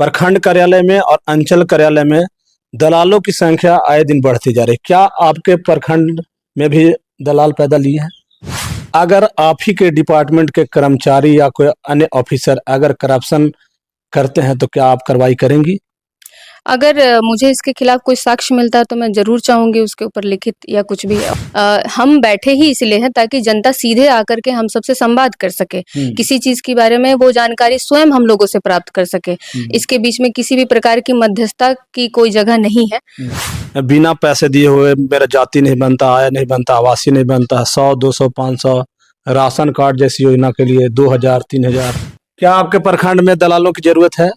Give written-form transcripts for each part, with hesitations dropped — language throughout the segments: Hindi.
प्रखंड कार्यालय में और अंचल कार्यालय में दलालों की संख्या आए दिन बढ़ती जा रही है। क्या आपके प्रखंड में भी दलाल पैदा लिए हैं? अगर आप ही के डिपार्टमेंट के कर्मचारी या कोई अन्य ऑफिसर अगर करप्शन करते हैं तो क्या आप कार्रवाई करेंगी? अगर मुझे इसके खिलाफ कोई साक्ष्य मिलता है तो मैं ज़रूर चाहूँगी उसके ऊपर लिखित या कुछ भी। हम बैठे ही इसलिए हैं ताकि जनता सीधे आकर के हम सबसे संवाद कर सके, किसी चीज़ के बारे में वो जानकारी स्वयं हम लोगों से प्राप्त कर सके। इसके बीच में किसी भी प्रकार की मध्यस्थता की कोई जगह नहीं है। बिना पैसे दिए हुए मेरा जाति नहीं बनता, आय नहीं बनता, आवासीय नहीं बनता, 100, 200, 500 राशन कार्ड जैसी योजना के लिए 2000, 3000। क्या आपके प्रखंड में दलालों की जरूरत है?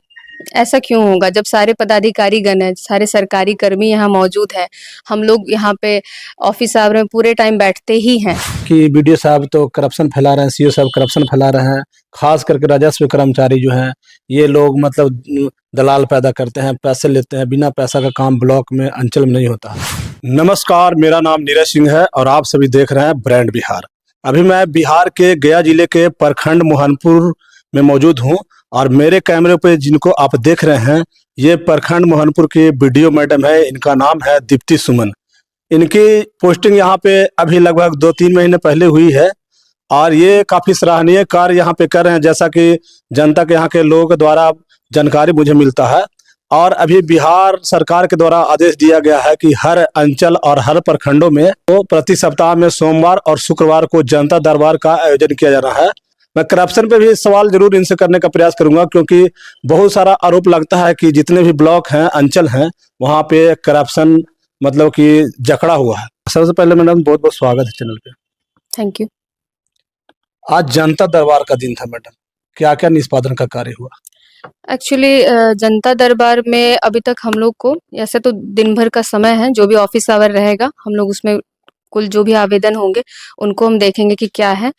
ऐसा क्यों होगा जब सारे पदाधिकारी गण हैं, सारे सरकारी कर्मी यहाँ मौजूद हैं। हम लोग यहाँ पे ऑफिस आवर में पूरे टाइम बैठते ही हैं। कि बीडीओ साहब तो करप्शन फैला रहे हैं, सीओ साहब करप्शन फैला रहे हैं, खास करके राजस्व कर्मचारी जो हैं ये लोग मतलब दलाल पैदा करते हैं, पैसे लेते हैं, बिना पैसा का काम ब्लॉक में अंचल में नहीं होता। नमस्कार, मेरा नाम नीरज सिंह है और आप सभी देख रहे हैं ब्रांड बिहार। अभी मैं बिहार के गया जिले के प्रखंड मोहनपुर में मौजूद हूँ और मेरे कैमरे पे जिनको आप देख रहे हैं ये प्रखंड मोहनपुर की बीडीओ मैडम है। इनका नाम है दीप्ति सुमन। इनकी पोस्टिंग यहाँ पे अभी लगभग 2-3 महीने पहले हुई है और ये काफी सराहनीय कार्य यहाँ पे कर रहे हैं, जैसा कि जनता के यहाँ के लोगों के द्वारा जानकारी मुझे मिलता है। और अभी बिहार सरकार के द्वारा आदेश दिया गया है कि हर अंचल और हर प्रखंडों में तो प्रति सप्ताह में सोमवार और शुक्रवार को जनता दरबार का आयोजन किया जाना है। मैं करप्शन पे भी सवाल जरूर इनसे करने का प्रयास करूंगा, क्योंकि बहुत सारा आरोप लगता है कि जितने भी ब्लॉक हैं, अंचल हैं, वहाँ पे करप्शन मतलब कि जकड़ा हुआ है। सबसे पहले मैडम बहुत बहुत स्वागत है चैनल पे। Thank you. आज जनता दरबार का दिन था मैडम, क्या क्या निष्पादन का कार्य हुआ? एक्चुअली जनता दरबार में अभी तक हम लोग को ऐसे तो दिन भर का समय है, जो भी ऑफिस आवर रहेगा हम लोग उसमें कुल जो भी आवेदन होंगे उनको हम देखेंगे कि क्या है,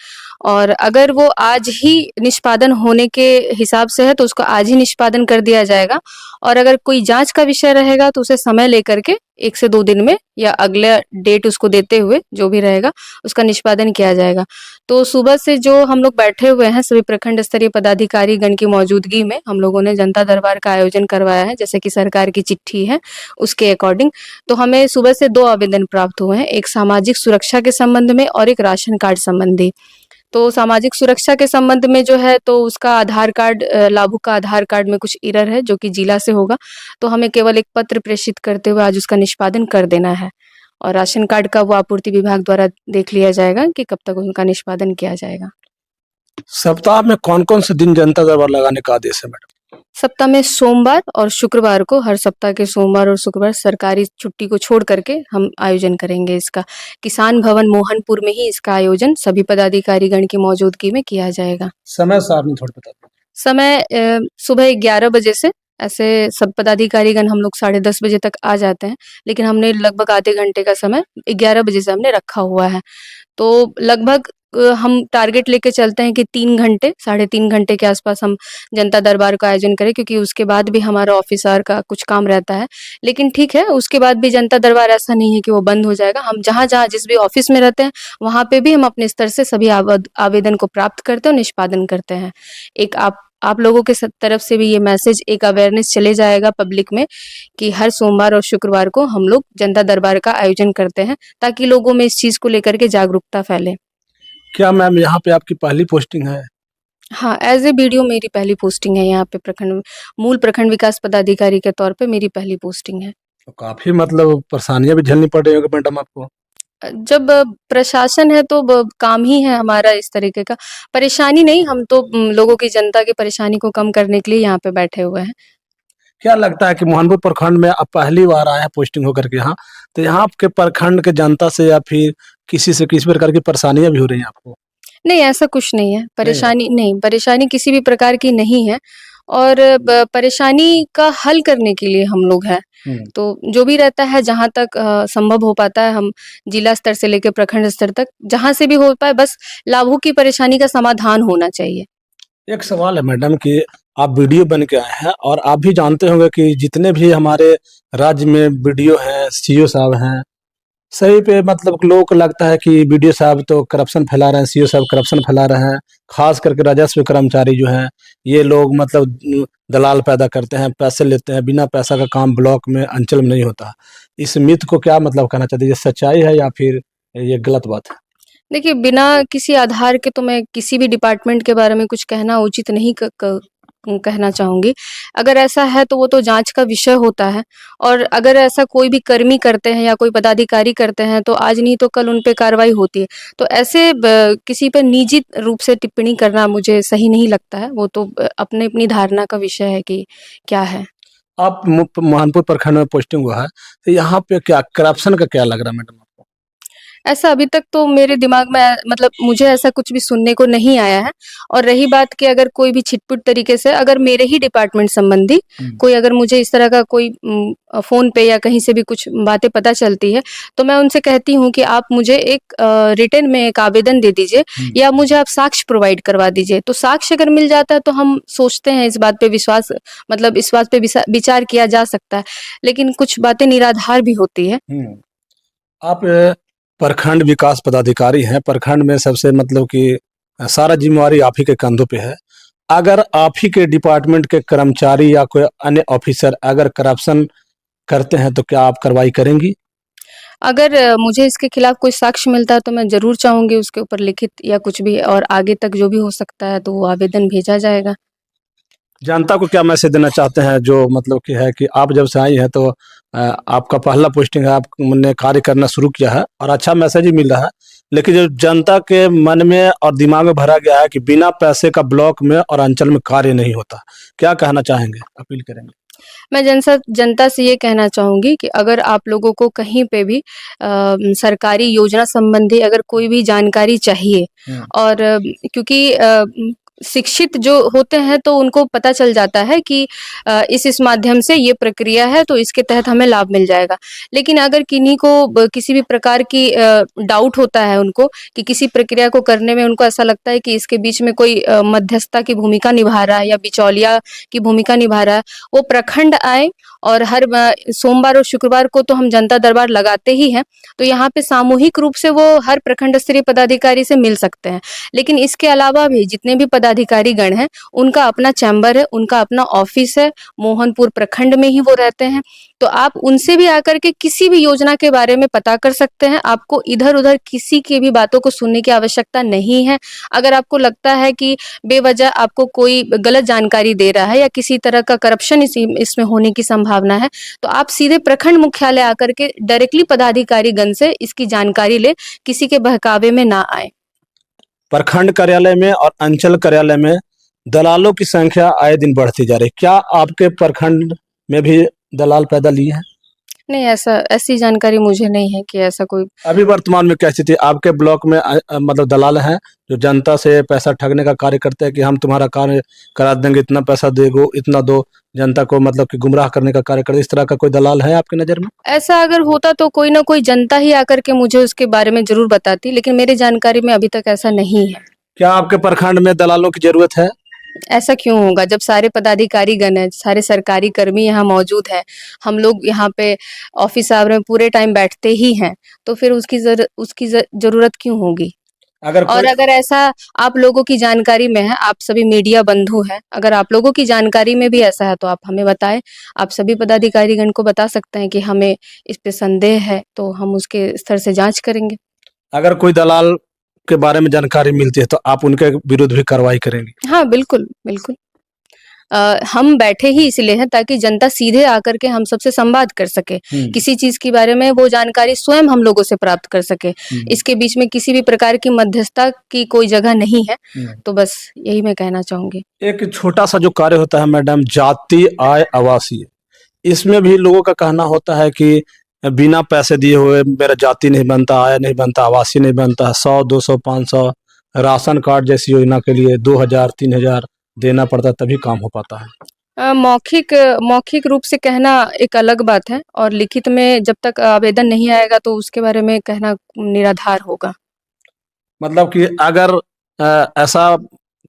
और अगर वो आज ही निष्पादन होने के हिसाब से है तो उसको आज ही निष्पादन कर दिया जाएगा, और अगर कोई जांच का विषय रहेगा तो उसे समय लेकर के 1 से 2 दिन में या अगले डेट उसको देते हुए जो भी रहेगा उसका निष्पादन किया जाएगा। तो सुबह से जो हम लोग बैठे हुए हैं सभी प्रखंड स्तरीय पदाधिकारी गण की मौजूदगी में हम लोगों ने जनता दरबार का आयोजन करवाया है, जैसे कि सरकार की चिट्ठी है उसके अकॉर्डिंग। तो हमें सुबह से 2 आवेदन प्राप्त हुए हैं, एक सामाजिक सुरक्षा के संबंध में और एक राशन कार्ड संबंधी। तो सामाजिक सुरक्षा के संबंध में जो है तो उसका आधार कार्ड, लाभुक का आधार कार्ड में कुछ एरर है जो कि जिला से होगा, तो हमें केवल एक पत्र प्रेषित करते हुए आज उसका निष्पादन कर देना है, और राशन कार्ड का वो आपूर्ति विभाग द्वारा देख लिया जाएगा कि कब तक उनका निष्पादन किया जाएगा। सप्ताह में कौन कौन से दिन जनता दरबार लगाने का आदेश है मैडम? सप्ताह में सोमवार और शुक्रवार को, हर सप्ताह के सोमवार और शुक्रवार सरकारी छुट्टी को छोड़ करके हम आयोजन करेंगे इसका। किसान भवन मोहनपुर में ही इसका आयोजन सभी पदाधिकारी गण की मौजूदगी में किया जाएगा। समय सारणी थोड़ा बता दो। समय सुबह 11 बजे से, ऐसे सब पदाधिकारी गण हम लोग 10:30 बजे तक आ जाते हैं, लेकिन हमने लगभग आधे घंटे का समय 11 बजे से हमने रखा हुआ है। तो लगभग हम टारगेट लेके चलते हैं कि 3 घंटे, 3.5 घंटे के आसपास हम जनता दरबार का आयोजन करें, क्योंकि उसके बाद भी हमारा ऑफिस आवर का कुछ काम रहता है। लेकिन ठीक है, उसके बाद भी जनता दरबार ऐसा नहीं है कि वो बंद हो जाएगा। हम जहाँ-जहाँ जिस भी ऑफिस में रहते हैं वहाँ पे भी हम अपने स्तर से सभी आवेदन को प्राप्त करते हैं और निष्पादन करते हैं। एक आप लोगों के तरफ से भी ये मैसेज, एक अवेयरनेस चले जाएगा पब्लिक में कि हर सोमवार और शुक्रवार को हम लोग जनता दरबार का आयोजन करते हैं, ताकि लोगों में इस चीज को लेकर के जागरूकता फैले। क्या मैम यहाँ पे आपकी पहली पोस्टिंग है? हाँ, एज ए बीडीओ मेरी पहली पोस्टिंग है यहाँ पे। मूल प्रखंड विकास पदाधिकारी के तौर पे मेरी पहली पोस्टिंग है। तो काफी मतलब परेशानियां भी झेलनी पड़ रही होगी मैडम आपको? जब प्रशासन है तो काम ही है हमारा इस तरीके का। परेशानी नहीं, हम तो लोगों की, जनता की परेशानी को कम करने के लिए यहाँ पे बैठे हुए हैं। क्या लगता है कि मोहनपुर प्रखंड में आप पहली बार आए हैं पोस्टिंग होकर के यहाँ, तो यहाँ के प्रखंड के जनता से या फिर किसी से किसी प्रकार की परेशानियां भी हो रही हैं आपको? नहीं, ऐसा कुछ नहीं है। परेशानी नहीं, परेशानी किसी भी प्रकार की नहीं है, और परेशानी का हल करने के लिए हम लोग हैं। तो जो भी रहता है, जहाँ तक संभव हो पाता है, हम जिला स्तर से लेकर प्रखंड स्तर तक जहाँ से भी हो पाए, बस लाभुक की परेशानी का समाधान होना चाहिए। एक सवाल है मैडम कि आप वीडियो बन के आए हैं और आप भी जानते होंगे कि जितने भी हमारे राज्य में वीडियो हैं, सीओ साहब हैं, सही पे मतलब लोगों को लगता है कि बीडीओ साहब तो करप्शन फैला रहे हैं, सीओ साहब करप्शन फैला रहे हैं। खास करके राजस्व कर्मचारी जो हैं, ये लोग मतलब दलाल पैदा करते हैं, पैसे लेते हैं, बिना पैसा का काम ब्लॉक में, अंचल में नहीं होता। इस मिथ को क्या मतलब कहना चाहते हैं, ये सच्चाई है या फिर ये गलत बात है? देखिए, बिना किसी आधार के तो मैं किसी भी डिपार्टमेंट के बारे में कुछ कहना उचित नहीं कहना चाहूँगी। अगर ऐसा है तो वो तो जाँच का विषय होता है, और अगर ऐसा कोई भी कर्मी करते हैं या कोई पदाधिकारी करते हैं तो आज नहीं तो कल उन पे कार्रवाई होती है। तो ऐसे किसी पे निजी रूप से टिप्पणी करना मुझे सही नहीं लगता है। वो तो अपनी-अपनी धारणा का विषय है कि क्या है। आप महानपुर प्रखंड में पोस्टिंग हुआ है, तो यहाँ पे क्या करप्शन का क्या लग रहा है मैडम आपको? ऐसा अभी तक तो मेरे दिमाग में मतलब मुझे ऐसा कुछ भी सुनने को नहीं आया है। और रही बात कि अगर कोई भी छिटपुट तरीके से अगर मेरे ही डिपार्टमेंट संबंधी कोई अगर मुझे इस तरह का कोई फ़ोन पे या कहीं से भी कुछ बातें पता चलती है, तो मैं उनसे कहती हूँ कि आप मुझे एक रिटन में एक आवेदन दे दीजिए, या मुझे आप साक्ष्य प्रोवाइड करवा दीजिए। तो साक्ष्य अगर मिल जाता है तो हम सोचते हैं इस बात पे विश्वास, मतलब इस बात पे विचार किया जा सकता है। लेकिन कुछ बातें निराधार भी होती है। आप प्रखंड विकास पदाधिकारी हैं, प्रखंड में सबसे मतलब कि सारा जिम्मेवारी आप ही के कंधों पे है। अगर आप ही के डिपार्टमेंट के कर्मचारी या कोई अन्य ऑफिसर अगर करप्शन करते हैं तो क्या आप कार्रवाई करेंगी? अगर मुझे इसके खिलाफ कोई साक्ष्य मिलता है तो मैं ज़रूर चाहूँगी उसके ऊपर लिखित या कुछ भी, और आगे तक जो भी हो सकता है तो वो आवेदन भेजा जाएगा। जनता को क्या मैसेज देना चाहते हैं, जो मतलब कि है कि आप जब से आई हैं तो आपका पहला पोस्टिंग है, आपने कार्य करना शुरू किया है और अच्छा मैसेज ही मिल रहा है, लेकिन जो जनता के मन में और दिमाग में भरा गया है कि बिना पैसे का ब्लॉक में और अंचल में कार्य नहीं होता, क्या कहना चाहेंगे, अपील करेंगे? मैं जनता से ये कहना चाहूँगी कि अगर आप लोगों को कहीं पे भी सरकारी योजना संबंधी अगर कोई भी जानकारी चाहिए, और क्योंकि शिक्षित जो होते हैं तो उनको पता चल जाता है कि इस माध्यम से ये प्रक्रिया है तो इसके तहत हमें लाभ मिल जाएगा। लेकिन अगर किन्हीं को किसी भी प्रकार की डाउट होता है उनको, कि किसी प्रक्रिया को करने में उनको ऐसा लगता है कि इसके बीच में कोई मध्यस्थता की भूमिका निभा रहा है या बिचौलिया की भूमिका निभा रहा है, वो प्रखंड आए। और हर सोमवार और शुक्रवार को तो हम जनता दरबार लगाते ही हैं, तो यहाँ पे सामूहिक रूप से वो हर प्रखंड स्तरीय पदाधिकारी से मिल सकते हैं। लेकिन इसके अलावा भी जितने भी पदाधिकारी गण हैं, उनका अपना चैम्बर है, उनका अपना ऑफिस है, मोहनपुर प्रखंड में ही वो रहते हैं। तो आप उनसे भी आकर के किसी भी योजना के बारे में पता कर सकते हैं। आपको इधर-उधर किसी की भी बातों को सुनने की आवश्यकता नहीं है। अगर आपको लगता है कि बेवजह आपको कोई गलत जानकारी दे रहा है या किसी तरह का करप्शन इसमें होने की संभावना है, तो आप सीधे प्रखंड मुख्यालय आकर के डायरेक्टली पदाधिकारी गण से इसकी जानकारी लें, किसी के बहकावे में ना आए। प्रखंड कार्यालय में और अंचल कार्यालय में दलालों की संख्या आए दिन बढ़ती जा रही है, क्या आपके प्रखंड में भी दलाल पैदा लिए हैं? नहीं, ऐसी जानकारी मुझे नहीं है कि ऐसा कोई। अभी वर्तमान में क्या स्थिति है? आपके ब्लॉक में मतलब दलाल हैं जो जनता से पैसा ठगने का कार्य करते हैं कि हम तुम्हारा कार्य करा देंगे, इतना पैसा देगो, इतना दो, जनता को मतलब कि गुमराह करने का कार्य करते, इस तरह का कोई दलाल है आपकी नज़र में? ऐसा अगर होता तो कोई ना कोई जनता ही आकर के मुझे उसके बारे में ज़रूर बताती, लेकिन मेरी जानकारी में अभी तक ऐसा नहीं है। क्या आपके प्रखंड में दलालों की ज़रूरत है? ऐसा क्यों होगा? जब सारे पदाधिकारी गण हैं, सारे सरकारी कर्मी यहाँ मौजूद हैं, हम लोग यहाँ पे ऑफिस आवर में पूरे टाइम बैठते ही हैं, तो फिर उसकी ज़रूरत क्यों होगी? अगर और कोई अगर ऐसा आप लोगों की जानकारी में है, आप सभी मीडिया बंधु हैं, अगर आप लोगों की जानकारी में भी ऐसा है तो आप हमें बताएँ। आप सभी पदाधिकारीगण को बता सकते हैं कि हमें इस पे संदेह है, तो हम उसके स्तर से जाँच करेंगे। अगर कोई दलाल के बारे में जानकारी मिलती है तो आप उनके विरुद्ध भी कार्रवाई करेंगी? हाँ, बिल्कुल, बिल्कुल। हम बैठे ही इसलिए हैं ताकि जनता सीधे आकर के हम सबसे संवाद कर सके, किसी चीज़ के बारे में वो जानकारी स्वयं हम लोगों से प्राप्त कर सके। इसके बीच में किसी भी प्रकार की मध्यस्थता की कोई जगह नहीं है, तो बस यही मैं कहना चाहूँगी। एक छोटा-सा जो कार्य होता है मैडम, जाति, आय, आवासीय, इसमें भी लोगों का कहना होता है कि बिना पैसे दिए हुए मेरा जाति नहीं बनता, आय नहीं बनता, आवासीय नहीं बनता, 100, 200, 500 राशन कार्ड जैसी योजना के लिए 2000, 3000 देना पड़ता है तभी काम हो पाता है। मौखिक रूप से कहना एक अलग बात है, और लिखित में जब तक आवेदन नहीं आएगा तो उसके बारे में कहना निराधार होगा। मतलब कि अगर ऐसा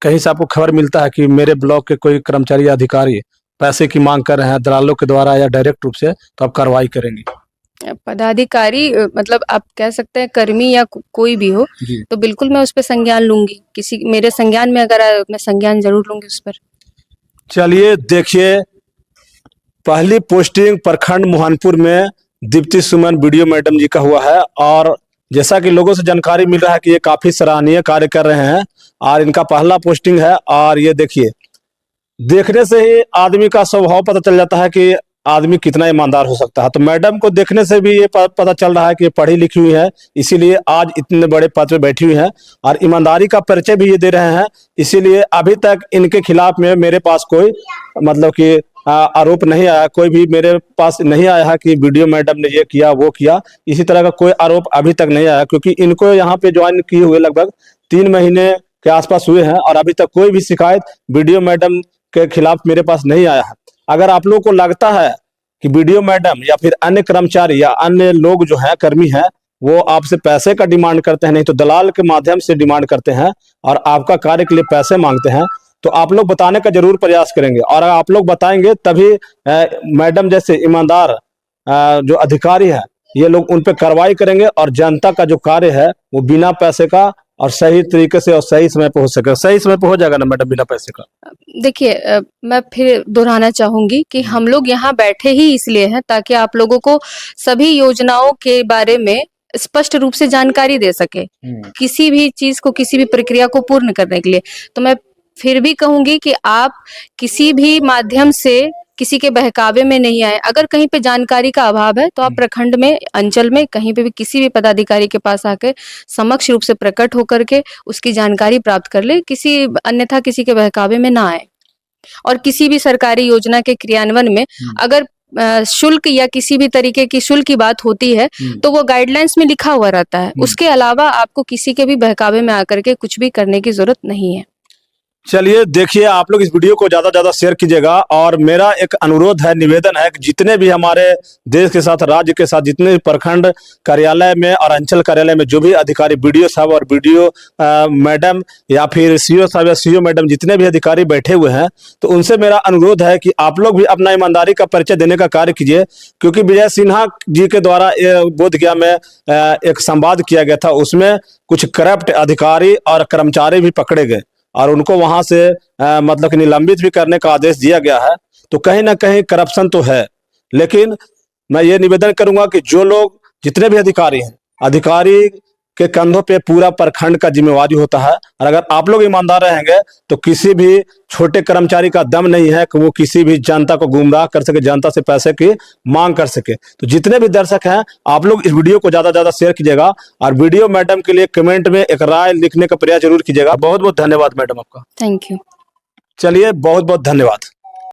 कहीं से आपको खबर मिलता है कि मेरे ब्लॉक के कोई कर्मचारी या अधिकारी पैसे की मांग कर रहे हैं दलालों के द्वारा या डायरेक्ट रूप से, तो आप कार्रवाई करेंगी? पदाधिकारी मतलब आप कह सकते हैं कर्मी या कोई भी हो, जी। तो बिल्कुल मैं उस पर संज्ञान लूंगी। किसी मेरे संज्ञान में अगर मैं संज्ञान जरूर लूंगी उस पर। चलिए देखिए, पहली पोस्टिंग प्रखंड मोहनपुर में दीप्ति सुमन वीडियो मैडम जी का हुआ है, और जैसा कि लोगों से जानकारी मिल रहा है कि ये काफी सराहनीय कार्य कर रहे हैं और इनका पहला पोस्टिंग है। और ये देखिए, देखने से ही आदमी का स्वभाव पता चल जाता है कि आदमी कितना ईमानदार हो सकता है। तो मैडम को देखने से भी ये पता चल रहा है कि ये पढ़ी लिखी हुई है, इसीलिए आज इतने बड़े पद पे बैठी हुई हैं और ईमानदारी का परिचय भी ये दे रहे हैं। इसीलिए अभी तक इनके खिलाफ में मेरे पास कोई मतलब कि आरोप नहीं आया, कोई भी मेरे पास नहीं आया है कि वीडियो मैडम ने ये किया वो किया, इसी तरह का कोई आरोप अभी तक नहीं आया, क्योंकि इनको यहाँ पे ज्वाइन किए हुए लगभग 3 महीने के आसपास हुए हैं और अभी तक कोई भी शिकायत वीडियो मैडम के खिलाफ मेरे पास नहीं आया है। अगर आप लोगों को लगता है कि वीडियो मैडम या फिर अन्य कर्मचारी या अन्य लोग जो है कर्मी हैं वो आपसे पैसे का डिमांड करते हैं, नहीं तो दलाल के माध्यम से डिमांड करते हैं और आपका कार्य के लिए पैसे मांगते हैं, तो आप लोग बताने का जरूर प्रयास करेंगे। और अगर आप लोग बताएंगे तभी मैडम जैसे ईमानदार जो अधिकारी है ये लोग उन पर कार्रवाई करेंगे और जनता का जो कार्य है वो बिना पैसे का और सही तरीके से और सही समय पे हो सके। सही समय पे हो जाएगा ना मैडम बिना पैसे का? देखिए मैं फिर दोहराना चाहूंगी कि हम लोग यहाँ बैठे ही इसलिए हैं ताकि आप लोगों को सभी योजनाओं के बारे में स्पष्ट रूप से जानकारी दे सके, किसी भी चीज को, किसी भी प्रक्रिया को पूर्ण करने के लिए। तो मैं फिर भी कहूंगी कि आप किसी भी माध्यम से किसी के बहकावे में नहीं आए। अगर कहीं पे जानकारी का अभाव है तो आप प्रखंड में, अंचल में, कहीं पे भी किसी भी पदाधिकारी के पास आके समक्ष रूप से प्रकट होकर के उसकी जानकारी प्राप्त कर ले, किसी अन्यथा किसी के बहकावे में ना आए। और किसी भी सरकारी योजना के क्रियान्वयन में अगर शुल्क या किसी भी तरीके की शुल्क की बात होती है तो वो गाइडलाइंस में लिखा हुआ रहता है। उसके अलावा आपको किसी के भी बहकावे में आकर के कुछ भी करने की जरूरत नहीं है। चलिए देखिए, आप लोग इस वीडियो को ज्यादा ज्यादा शेयर कीजिएगा और मेरा एक अनुरोध है, निवेदन है कि जितने भी हमारे देश के साथ, राज्य के साथ जितने भी प्रखंड कार्यालय में और अंचल कार्यालय में जो भी अधिकारी, बीडीओ साहब और बीडीओ मैडम या फिर सीओ साहब या सीओ मैडम, जितने भी अधिकारी बैठे हुए हैं, तो उनसे मेरा अनुरोध है कि आप लोग भी अपना ईमानदारी का परिचय देने का कार्य कीजिए। क्योंकि विजय सिन्हा जी के द्वारा बोधगया में एक संवाद किया गया था, उसमें कुछ करप्ट अधिकारी और कर्मचारी भी पकड़े गए और उनको वहां से मतलब कि निलंबित भी करने का आदेश दिया गया है। तो कहीं ना कहीं करप्शन तो है, लेकिन मैं ये निवेदन करूंगा कि जो लोग, जितने भी अधिकारी हैं, अधिकारी के कंधों पे पूरा प्रखंड का जिम्मेवारी होता है। और अगर आप लोग ईमानदार रहेंगे तो किसी भी छोटे कर्मचारी का दम नहीं है कि वो किसी भी जनता को गुमराह कर सके, जनता से पैसे की मांग कर सके। तो जितने भी दर्शक हैं, आप लोग इस वीडियो को ज्यादा ज्यादा शेयर कीजिएगा और वीडियो मैडम के लिए कमेंट में एक राय लिखने का प्रयास जरूर कीजिएगा। बहुत बहुत धन्यवाद मैडम आपका। Thank you. चलिए, बहुत बहुत धन्यवाद।